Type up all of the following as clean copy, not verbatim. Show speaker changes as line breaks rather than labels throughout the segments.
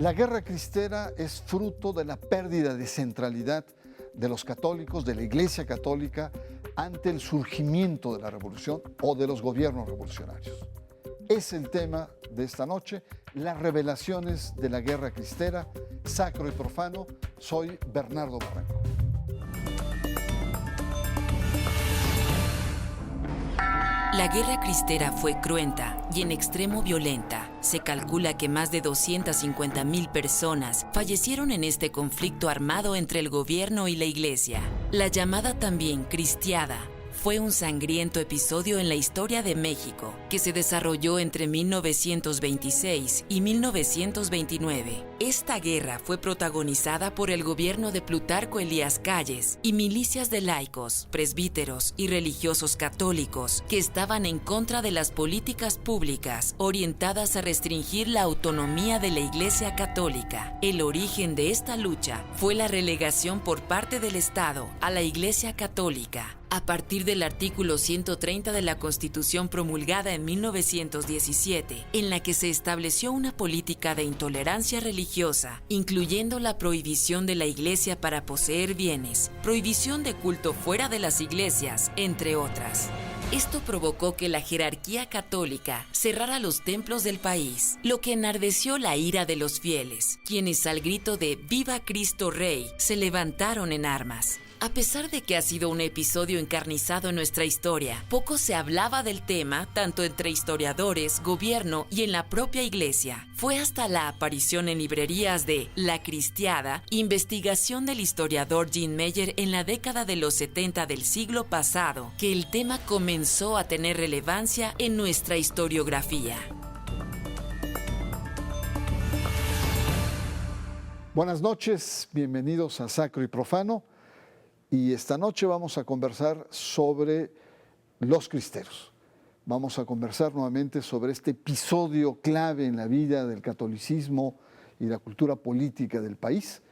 La guerra cristera es fruto de la pérdida de centralidad de los católicos, de la Iglesia Católica, ante el surgimiento de la revolución o de los gobiernos revolucionarios. Es el tema de esta noche, las revelaciones de la guerra cristera, sacro y profano. Soy Bernardo Barranco.
La guerra cristera fue cruenta y en extremo violenta. Se calcula que más de 250,000 personas fallecieron en este conflicto armado entre el gobierno y la iglesia. La llamada también cristiada fue un sangriento episodio en la historia de México que se desarrolló entre 1926 y 1929. Esta guerra fue protagonizada por el gobierno de Plutarco Elías Calles y milicias de laicos, presbíteros y religiosos católicos que estaban en contra de las políticas públicas orientadas a restringir la autonomía de la Iglesia Católica. El origen de esta lucha fue la relegación por parte del Estado a la Iglesia Católica. A partir del artículo 130 de la Constitución promulgada en 1917, en la que se estableció una política de intolerancia religiosa, incluyendo la prohibición de la Iglesia para poseer bienes, prohibición de culto fuera de las iglesias, entre otras. Esto provocó que la jerarquía católica cerrara los templos del país, lo que enardeció la ira de los fieles, quienes al grito de ¡Viva Cristo Rey! Se levantaron en armas. A pesar de que ha sido un episodio encarnizado en nuestra historia, poco se hablaba del tema tanto entre historiadores, gobierno y en la propia iglesia. Fue hasta la aparición en librerías de La Cristiada, investigación del historiador Jean Meyer en la década de los 70 del siglo pasado, que el tema comenzó a tener relevancia en nuestra historiografía.
Buenas noches, bienvenidos a Sacro y Profano. Y esta noche vamos a conversar sobre los cristeros. Vamos a conversar nuevamente sobre este episodio clave en la vida del catolicismo y la cultura política del país,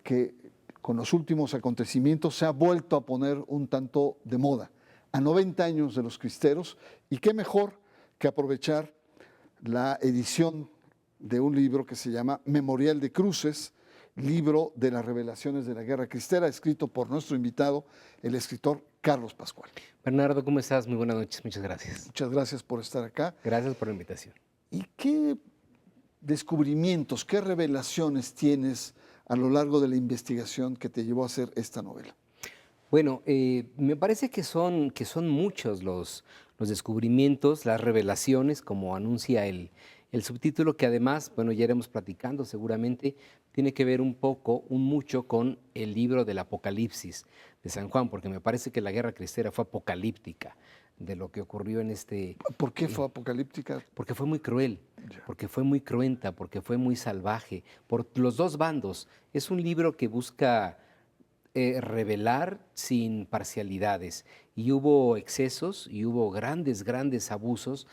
que con los últimos acontecimientos se ha vuelto a poner un tanto de moda. A 90 años de los cristeros, y qué mejor que aprovechar la edición de un libro que se llama Memorial de Cruces, libro de las revelaciones de la guerra cristera, escrito por nuestro invitado, el escritor Carlos Pascual.
Bernardo, ¿cómo estás? Muy buenas noches, muchas gracias.
Muchas gracias por estar acá.
Gracias por la invitación.
¿Y qué descubrimientos, qué revelaciones tienes a lo largo de la investigación que te llevó a hacer esta novela?
Bueno, me parece que son muchos los descubrimientos, las revelaciones, como anuncia el subtítulo, que además, bueno, ya iremos platicando seguramente, tiene que ver mucho con el libro del Apocalipsis de San Juan, porque me parece que la guerra cristera fue apocalíptica de lo que ocurrió en este...
¿Por qué fue apocalíptica?
Porque fue muy cruel, porque fue muy cruenta, porque fue muy salvaje, por los dos bandos. Es un libro que busca revelar sin parcialidades, y hubo excesos y hubo grandes abusos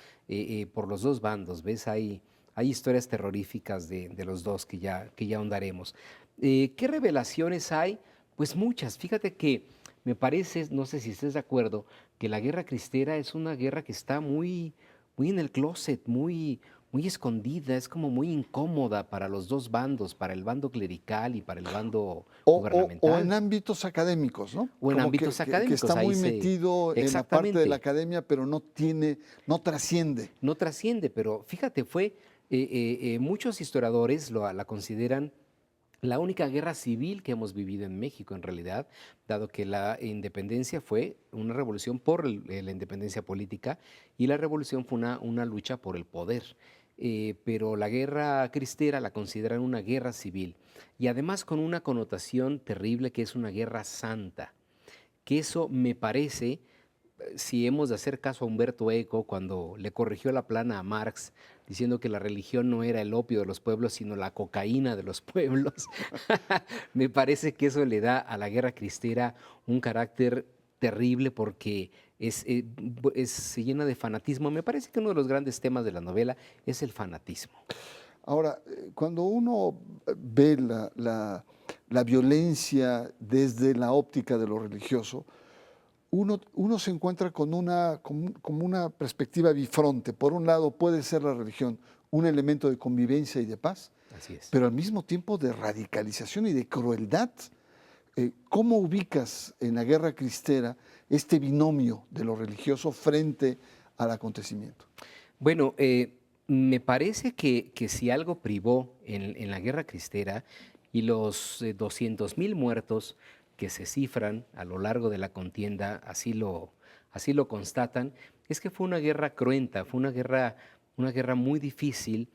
por los dos bandos, ¿ves? Hay historias terroríficas de los dos que ya ahondaremos. ¿Qué revelaciones hay? Pues muchas. Fíjate que me parece, no sé si estés de acuerdo, que la guerra cristera es una guerra que está muy en el closet, muy escondida, es como muy incómoda para los dos bandos, para el bando clerical y para el bando gubernamental.
O en ámbitos académicos, ¿no?
O en
como
ámbitos académicos.
Que está muy metido en la parte de la academia, pero no trasciende.
No trasciende, pero fíjate, muchos historiadores la consideran la única guerra civil que hemos vivido en México, en realidad, dado que la independencia fue una revolución por la independencia política y la revolución fue una lucha por el poder. Pero la guerra cristera la consideran una guerra civil, y además con una connotación terrible, que es una guerra santa, que eso me parece, si hemos de hacer caso a Humberto Eco, cuando le corrigió la plana a Marx, diciendo que la religión no era el opio de los pueblos, sino la cocaína de los pueblos, me parece que eso le da a la guerra cristera un carácter terrible, porque se llena de fanatismo. Me parece que uno de los grandes temas de la novela es el fanatismo.
Ahora, cuando uno ve la violencia desde la óptica de lo religioso, uno se encuentra con como una perspectiva bifronte. Por un lado, puede ser la religión un elemento de convivencia y de paz,
Así es.
pero al mismo tiempo de radicalización y de crueldad. ¿Cómo ubicas en la guerra cristera este binomio de lo religioso frente al acontecimiento?
Bueno, me parece que si algo privó en la guerra cristera y los 200,000 muertos que se cifran a lo largo de la contienda, así lo constatan, es que fue una guerra cruenta, fue una guerra muy difícil.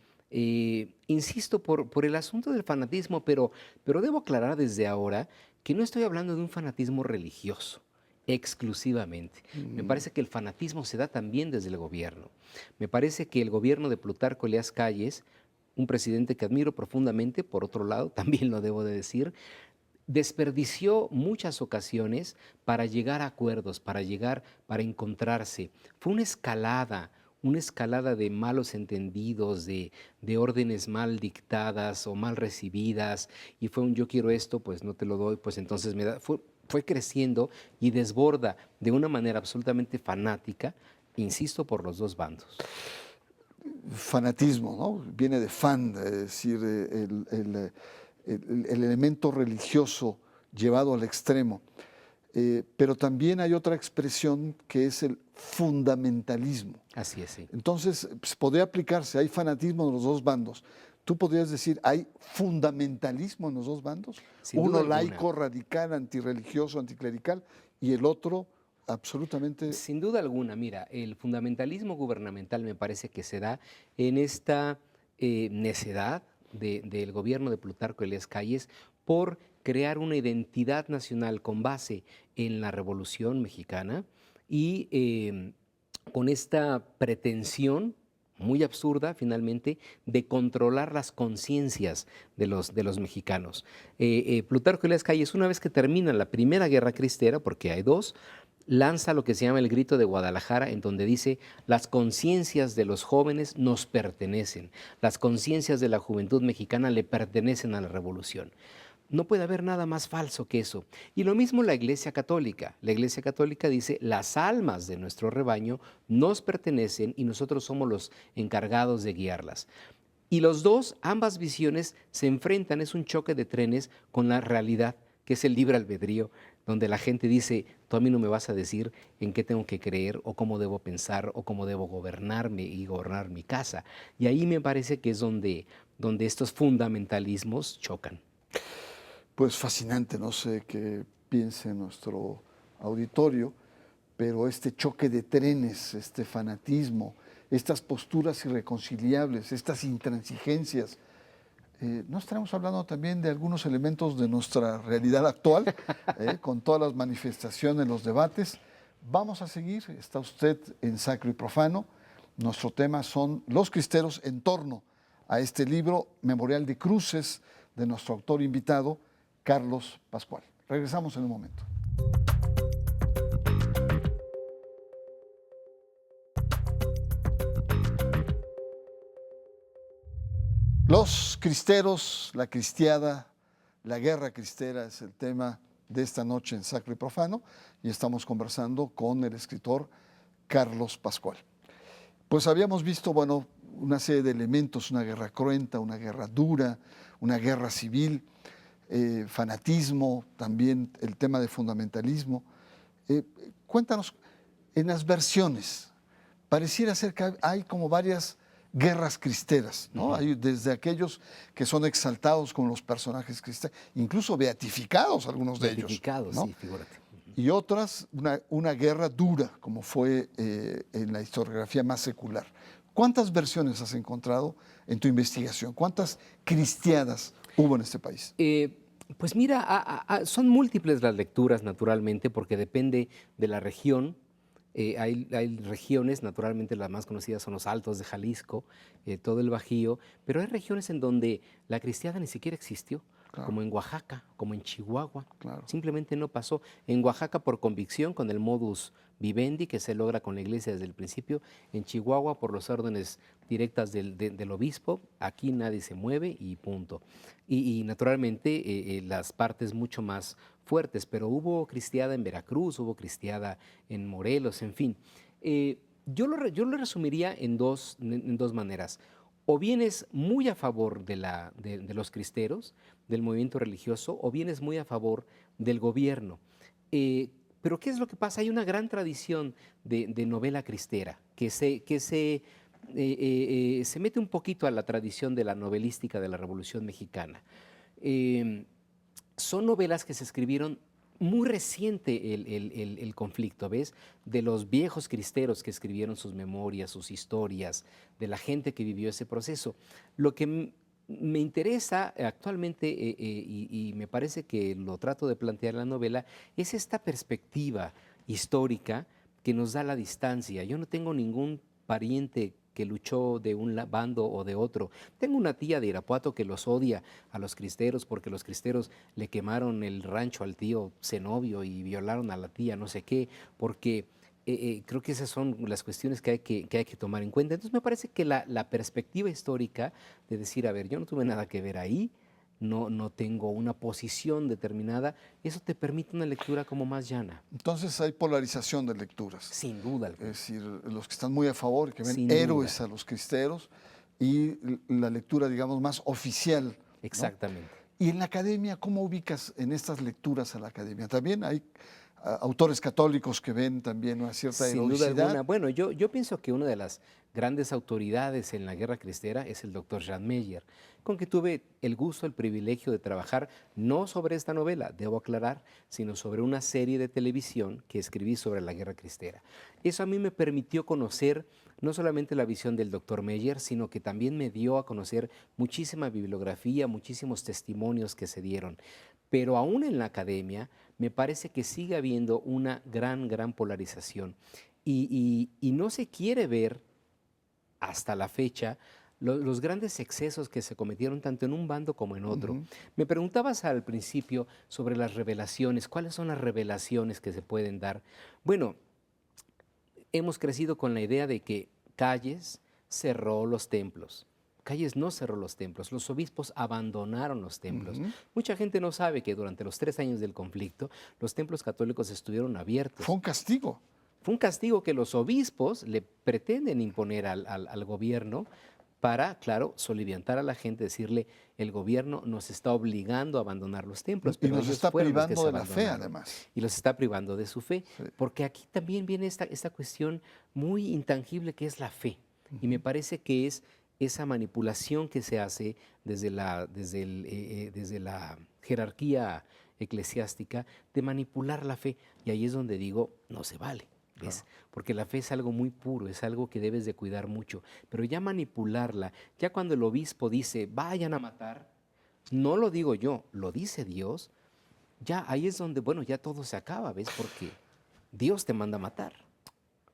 Insisto, por el asunto del fanatismo, pero debo aclarar desde ahora que no estoy hablando de un fanatismo religioso exclusivamente. Me parece que el fanatismo se da también desde el gobierno. Me parece que el gobierno de Plutarco Elías Calles, un presidente que admiro profundamente, por otro lado, también lo debo de decir, desperdició muchas ocasiones para llegar a acuerdos, para encontrarse. Fue una escalada de malos entendidos, de órdenes mal dictadas o mal recibidas, y fue un yo quiero esto, pues no te lo doy, pues entonces me da. Fue creciendo y desborda de una manera absolutamente fanática, insisto, por los dos bandos.
Fanatismo, ¿no? Viene de fan, es decir, el elemento religioso llevado al extremo. Pero también hay otra expresión que es el fundamentalismo.
Así es, sí.
Entonces, pues, podría aplicarse, hay fanatismo de los dos bandos. ¿Tú podrías decir, hay fundamentalismo en los dos bandos?
Sin
Uno
duda
laico,
alguna.
radical, antirreligioso, anticlerical, y el otro absolutamente...
Sin duda alguna, mira, el fundamentalismo gubernamental me parece que se da en esta necedad del gobierno de Plutarco Elías Calles por crear una identidad nacional con base en la Revolución Mexicana y con esta pretensión muy absurda, finalmente, de controlar las conciencias de los mexicanos. Plutarco Elías Calles, una vez que termina la Primera Guerra Cristera, porque hay dos, lanza lo que se llama el Grito de Guadalajara, en donde dice: las conciencias de los jóvenes nos pertenecen, las conciencias de la juventud mexicana le pertenecen a la revolución. No puede haber nada más falso que eso. Y lo mismo la Iglesia Católica. La Iglesia Católica dice: las almas de nuestro rebaño nos pertenecen y nosotros somos los encargados de guiarlas. Y los dos, ambas visiones se enfrentan, es un choque de trenes con la realidad, que es el libre albedrío, donde la gente dice: tú a mí no me vas a decir en qué tengo que creer o cómo debo pensar o cómo debo gobernarme y gobernar mi casa. Y ahí me parece que es donde estos fundamentalismos chocan.
Pues fascinante, no sé qué piense nuestro auditorio, pero este choque de trenes, este fanatismo, estas posturas irreconciliables, estas intransigencias, ¿no estaremos hablando también de algunos elementos de nuestra realidad actual, con todas las manifestaciones, los debates? Vamos a seguir, está usted en Sacro y Profano. Nuestro tema son los cristeros en torno a este libro, Memorial de Cruces, de nuestro autor invitado, Carlos Pascual. Regresamos en un momento. Los cristeros, la cristiada, la guerra cristera es el tema de esta noche en Sacro y Profano, y estamos conversando con el escritor Carlos Pascual. Pues habíamos visto, bueno, una serie de elementos: una guerra cruenta, una guerra dura, una guerra civil, fanatismo, también el tema de fundamentalismo. Cuéntanos, en las versiones, pareciera ser que hay como varias guerras cristeras, ¿no? Hay desde aquellos que son exaltados como los personajes cristeros, incluso beatificados algunos de ellos.
Beatificados,
¿no?
sí, figúrate.
Y otras, una guerra dura, como fue en la historiografía más secular. ¿Cuántas versiones has encontrado en tu investigación? ¿Cuántas cristiadas hubo en este país?
Pues mira, son múltiples las lecturas, naturalmente, porque depende de la región. Hay regiones, naturalmente las más conocidas son los Altos de Jalisco, todo el Bajío, pero hay regiones en donde la cristiada ni siquiera existió. Claro. Como en Oaxaca, como en Chihuahua. Claro. Simplemente no pasó. En Oaxaca por convicción, con el modus vivendi que se logra con la iglesia desde el principio. En Chihuahua por las órdenes directas del obispo. Aquí nadie se mueve y punto. Y naturalmente las partes mucho más fuertes, pero hubo cristiada en Veracruz, hubo cristiada en Morelos, en fin. Yo lo resumiría en dos maneras. o vienes muy a favor de los cristeros, del movimiento religioso, o vienes muy a favor del gobierno. Pero ¿qué es lo que pasa? Hay una gran tradición de novela cristera se mete un poquito a la tradición de la novelística de la Revolución Mexicana. Son novelas que se escribieron muy reciente el conflicto, ¿ves? De los viejos cristeros que escribieron sus memorias, sus historias, de la gente que vivió ese proceso. Lo que me interesa actualmente, y me parece que lo trato de plantear en la novela, es esta perspectiva histórica que nos da la distancia. Yo no tengo ningún pariente que luchó de un bando o de otro. Tengo una tía de Irapuato que los odia a los cristeros porque los cristeros le quemaron el rancho al tío Zenobio y violaron a la tía no sé qué, porque creo que esas son las cuestiones que hay que tomar en cuenta. Entonces me parece que la perspectiva histórica de decir, a ver, yo no tuve nada que ver ahí, no tengo una posición determinada, eso te permite una lectura como más llana.
Entonces hay polarización de lecturas.
Sin duda
Es
alguna.
decir, los que están muy a favor, que ven
Sin
héroes
duda.
a los cristeros, y la lectura, digamos, más oficial, ¿no?
Exactamente.
Y en la academia, ¿cómo ubicas en estas lecturas a la academia? También hay autores católicos que ven también una cierta
Sin duda
heroicidad.
alguna. Bueno, yo pienso que una de las grandes autoridades en la guerra cristera es el doctor Jean Meyer, con que tuve el gusto, el privilegio de trabajar no sobre esta novela, debo aclarar, sino sobre una serie de televisión que escribí sobre la guerra cristera. Eso a mí me permitió conocer no solamente la visión del doctor Meyer, sino que también me dio a conocer muchísima bibliografía, muchísimos testimonios que se dieron. Pero aún en la academia me parece que sigue habiendo una gran polarización y no se quiere ver hasta la fecha los grandes excesos que se cometieron tanto en un bando como en otro. Me preguntabas al principio sobre las revelaciones, ¿cuáles son las revelaciones que se pueden dar? Bueno, hemos crecido con la idea de que Calles cerró los templos. Calles no cerró los templos, los obispos abandonaron los templos. Mucha gente no sabe que durante los 3 años del conflicto los templos católicos estuvieron abiertos.
Fue un castigo.
Fue un castigo que los obispos le pretenden imponer al gobierno para, claro, soliviantar a la gente, decirle, el gobierno nos está obligando a abandonar los templos.
Y
Pero
nos
ellos
está
fueron los que
privando
se
de la fe,
abandonaron.
además.
Y los está privando de su fe.
Sí.
Porque aquí también viene esta cuestión muy intangible que es la fe. Y me parece que es esa manipulación que se hace desde la jerarquía eclesiástica de manipular la fe. Y ahí es donde digo, no se vale. ¿Ves? Porque la fe es algo muy puro, es algo que debes de cuidar mucho. Pero ya manipularla, ya cuando el obispo dice, vayan a matar, no lo digo yo, lo dice Dios, ya ahí es donde, bueno, ya todo se acaba, ¿ves? Porque Dios te manda a matar.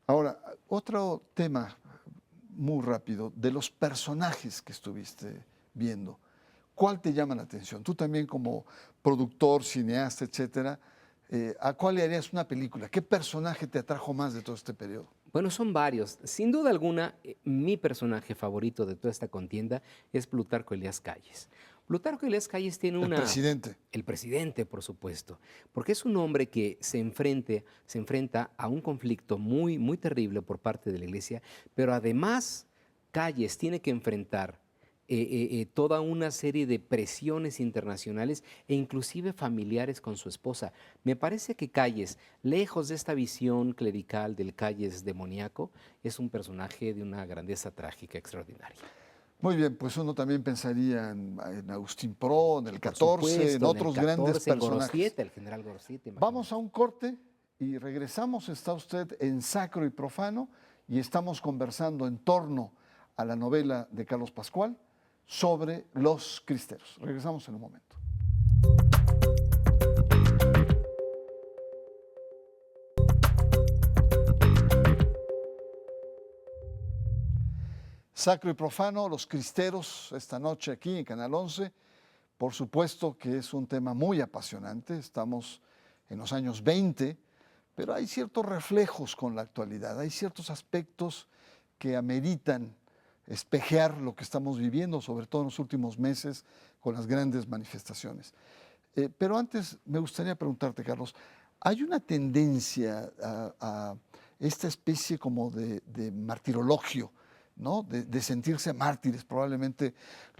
Ahora, otro tema muy rápido, de los personajes que estuviste viendo, ¿cuál te llama la atención? Tú también como productor, cineasta, etcétera, ¿a cuál le harías una película? ¿Qué personaje te atrajo más de todo este periodo?
Bueno, son varios. Sin duda alguna, mi personaje favorito de toda esta contienda es Plutarco Elías Calles. Plutarco Elías Calles tiene
El presidente.
El presidente, por supuesto, porque es un hombre que se enfrenta a un conflicto muy terrible por parte de la Iglesia, pero además Calles tiene que enfrentar toda una serie de presiones internacionales e inclusive familiares con su esposa. Me parece que Calles, lejos de esta visión clerical del Calles demoníaco, es un personaje de una grandeza trágica extraordinaria.
Muy bien, pues uno también pensaría en Agustín Pro, en el 14,
Supuesto,
en otros
el 14,
grandes
en
personajes.
Gorosieta, el general Gorosieta.
Vamos a un corte y regresamos. Está usted en Sacro y Profano y estamos conversando en torno a la novela de Carlos Pascual sobre los cristeros. Regresamos en un momento. Sacro y Profano, los cristeros, esta noche aquí en Canal 11. Por supuesto que es un tema muy apasionante. Estamos en los años 20, pero hay ciertos reflejos con la actualidad. Hay ciertos aspectos que ameritan espejear lo que estamos viviendo, sobre todo en los últimos meses, con las grandes manifestaciones. Pero antes me gustaría preguntarte, Carlos, ¿hay una tendencia a esta especie como de martirologio ¿no? De sentirse mártires. Probablemente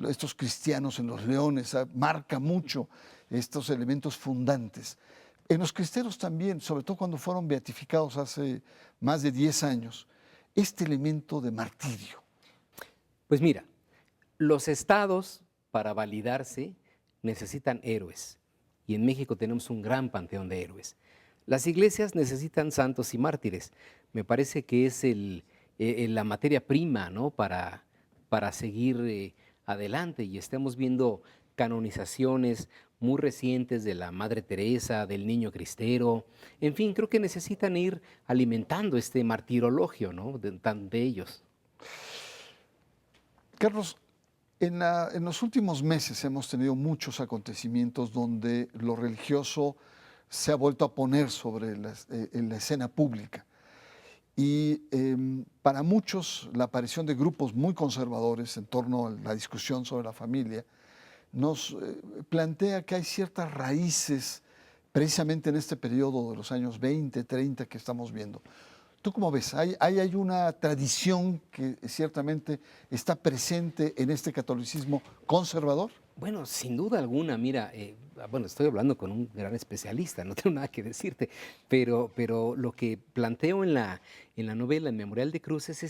estos cristianos en los Leones marca mucho estos elementos fundantes. En los cristeros también, sobre todo cuando fueron beatificados hace más de 10 años, este elemento de martirio.
Pues mira, los estados para validarse necesitan héroes y en México tenemos un gran panteón de héroes. Las iglesias necesitan santos y mártires. Me parece que es la materia prima, ¿no? para seguir adelante y estamos viendo canonizaciones muy recientes de la Madre Teresa, del Niño Cristero. En fin, creo que necesitan ir alimentando este martirologio, ¿no? Tan bellos.
Carlos, en los últimos meses hemos tenido muchos acontecimientos donde lo religioso se ha vuelto a poner en la escena pública. Y para muchos la aparición de grupos muy conservadores en torno a la discusión sobre la familia nos plantea que hay ciertas raíces precisamente en este periodo de los años 20, 30 que estamos viendo. ¿Tú cómo ves? ¿Hay una tradición que ciertamente está presente en este catolicismo conservador?
Bueno, sin duda alguna, mira, bueno, estoy hablando con un gran especialista, no tengo nada que decirte, pero lo que planteo en la novela, en Memorial de Cruces,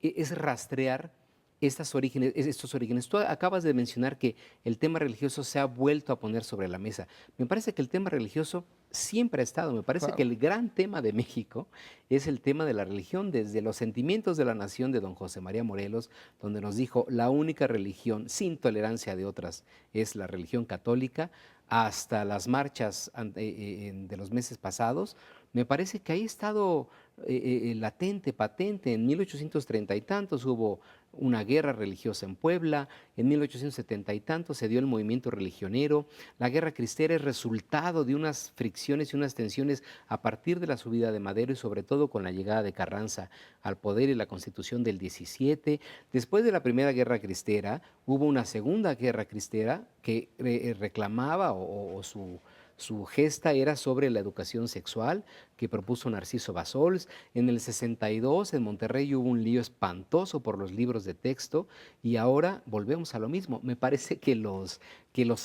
es rastrear estos orígenes. Tú acabas de mencionar que el tema religioso se ha vuelto a poner sobre la mesa. Me parece que el tema religioso siempre ha estado. Me parece que el gran tema de México es el tema de la religión, desde los sentimientos de la nación de don José María Morelos, donde nos dijo la única religión sin tolerancia de otras es la religión católica, hasta las marchas de los meses pasados. Me parece que ahí ha estado latente, patente. En 1830 y tantos hubo una guerra religiosa en Puebla, en 1870 y tantos se dio el movimiento religionero. La guerra cristera es resultado de unas fricciones y unas tensiones a partir de la subida de Madero y sobre todo con la llegada de Carranza al poder y la Constitución del 17. Después de la primera guerra cristera hubo una segunda guerra cristera que reclamaba o su gesta era sobre la educación sexual que propuso Narciso Bassols. En el 62 en Monterrey hubo un lío espantoso por los libros de texto y ahora volvemos a lo mismo. Me parece que los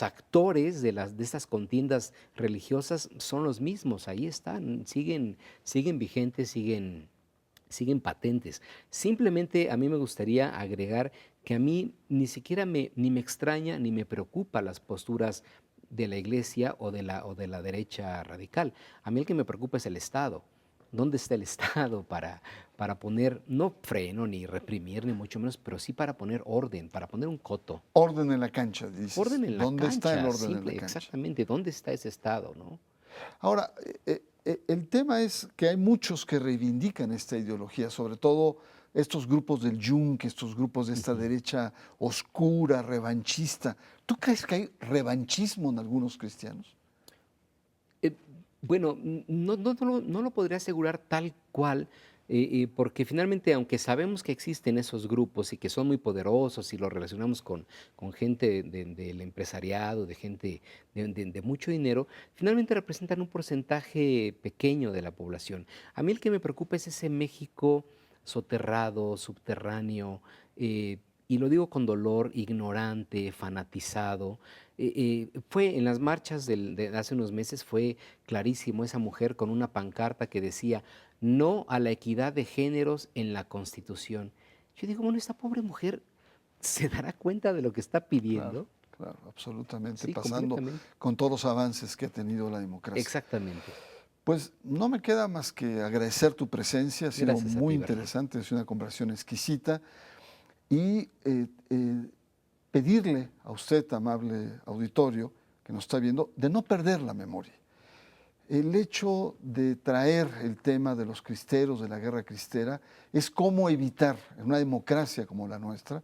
actores de estas contiendas religiosas son los mismos, ahí están, siguen vigentes, siguen patentes. Simplemente a mí me gustaría agregar que a mí ni siquiera ni me extraña ni me preocupa las posturas de la iglesia o de la derecha radical. A mí el que me preocupa es el Estado. ¿Dónde está el Estado para poner, no freno, ni reprimir, ni mucho menos, pero sí para poner orden, para poner un coto?
Orden en la cancha, dices.
Orden en la
¿Dónde
cancha,
está el orden
simple,
en la cancha?
exactamente, ¿dónde está ese Estado, no?
Ahora, el tema es que hay muchos que reivindican esta ideología, sobre todo estos grupos del Yunque, estos grupos de esta derecha oscura, revanchista. ¿Tú crees que hay revanchismo en algunos cristianos?
Bueno, no lo podría asegurar tal cual, porque finalmente, aunque sabemos que existen esos grupos y que son muy poderosos y los relacionamos con gente del empresariado, de gente de mucho dinero, finalmente representan un porcentaje pequeño de la población. A mí el que me preocupa es ese México soterrado, subterráneo, y lo digo con dolor, ignorante, fanatizado. Fue en las marchas de hace unos meses, fue clarísimo esa mujer con una pancarta que decía no a la equidad de géneros en la Constitución. Yo digo, bueno, esta pobre mujer se dará cuenta de lo que está pidiendo.
Claro, absolutamente,
Sí,
pasando con todos los avances que ha tenido la democracia.
Exactamente.
Pues no me queda más que agradecer tu presencia, ha sido
Gracias a
muy
ti,
interesante, es una conversación exquisita y pedirle a usted, amable auditorio que nos está viendo, de no perder la memoria. El hecho de traer el tema de los cristeros, de la guerra cristera, es cómo evitar en una democracia como la nuestra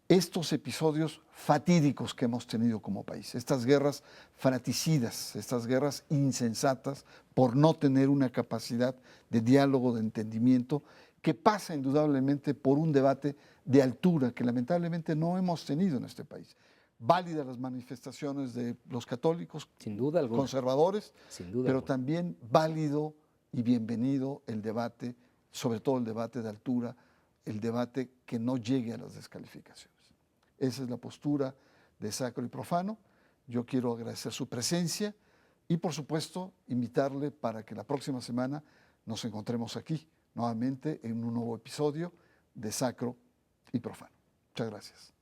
estos episodios fatídicos que hemos tenido como país, estas guerras fratricidas, estas guerras insensatas por no tener una capacidad de diálogo, de entendimiento, que pasa indudablemente por un debate de altura que lamentablemente no hemos tenido en este país. Válidas las manifestaciones de los católicos,
Sin duda alguna.
conservadores,
Sin duda
pero
alguna.
también válido y bienvenido el debate, sobre todo el debate de altura el debate que no llegue a las descalificaciones. Esa es la postura de Sacro y Profano. Yo quiero agradecer su presencia y, por supuesto, invitarle para que la próxima semana nos encontremos aquí nuevamente en un nuevo episodio de Sacro y Profano. Muchas gracias.